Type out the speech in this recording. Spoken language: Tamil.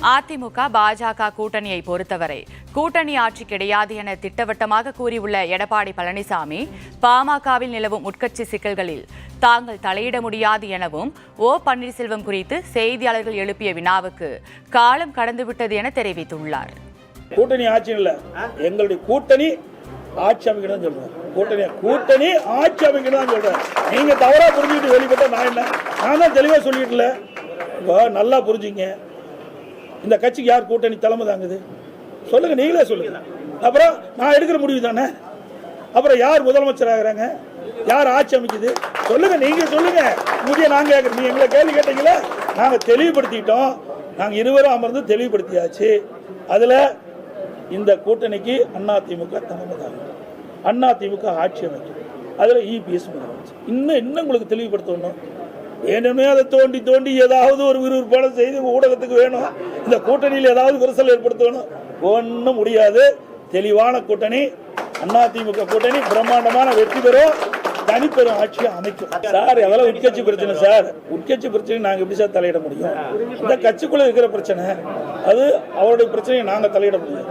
அதிமுக பாஜக கூட்டணியை பொறுத்தவரை கூட்டணி ஆட்சி கிடையாது என திட்டவட்டமாக கூறியுள்ள எடப்பாடி பழனிசாமி, பாமகவில் நிலவும் உட்கட்சி சிக்கல்களில் தாங்கள் தலையிட முடியாது எனவும், ஓ பன்னீர்செல்வம் குறித்து செய்தியாளர்கள் எழுப்பிய வினாவுக்கு காலம் கடந்துவிட்டது என தெரிவித்துள்ளார். கூட்டணி ஆட்சி இல்ல, எங்களுடைய கூட்டணி ஆட்சி அமைக்கணும் சொல்றேன். கூட்டணி ஆட்சி அமைக்கணும் சொல்றேன். நீங்க தவறா புரிஞ்சுக்கிட்டு வெளிப்பட்ட நான் தான் தெளிவா சொல்லிட்டுல. நல்லா புரிஞ்சுங்க, இந்த கட்சிக்கு யார் கூட்டணி தலைமை தாங்குது சொல்லுங்க, நீங்களே சொல்லுங்க. அப்புறம் நான் எடுக்கிற முடிவு தானே. அப்புறம் யார் முதலமைச்சர் ஆகிறாங்க, யார் ஆட்சி அமைக்குது சொல்லுங்க, நீங்க சொல்லுங்க. முதிய நாங்க கேட்கறோம், நீங்க எங்களை கேள்வி கேட்டீங்களா? நாங்க தெளிவுபடுத்திட்டோம், நாங்க இருவரும் அமர்ந்து தெளிவுபடுத்தியாச்சு. அதுல இந்த கூட்டணிக்கு அதிமுக தலைமை தாங்கும், அதிமுக ஆட்சி அமைக்கும், அதுல இபிஎஸ் முதலமைச்சர். இன்னும் உங்களுக்கு தெளிவுபடுத்தணும். வேணுமே அதை தோண்டி தோண்டி ஏதாவது ஒரு விறுவிறுப்பான செய்தி ஊடகத்துக்கு வேணும். இந்த கூட்டணியில் ஏதாவது விரிசல் ஏற்படுத்தணும். ஒன்றும் முடியாது. தெளிவான கூட்டணி, அதிமுக கூட்டணி பிரம்மாண்டமான வெற்றி பெறும், தனிப்பெரும் ஆட்சியை அமைக்கும். சார் அதெல்லாம் உட்கட்சி பிரச்சனை சார். உட்கட்சி பிரச்சனை நாங்கள் எப்படி சார் தலையிட முடியும்? இந்த கட்சிக்குள்ள இருக்கிற பிரச்சனை, அது அவருடைய பிரச்சனையை நாங்கள் தலையிட முடியும்.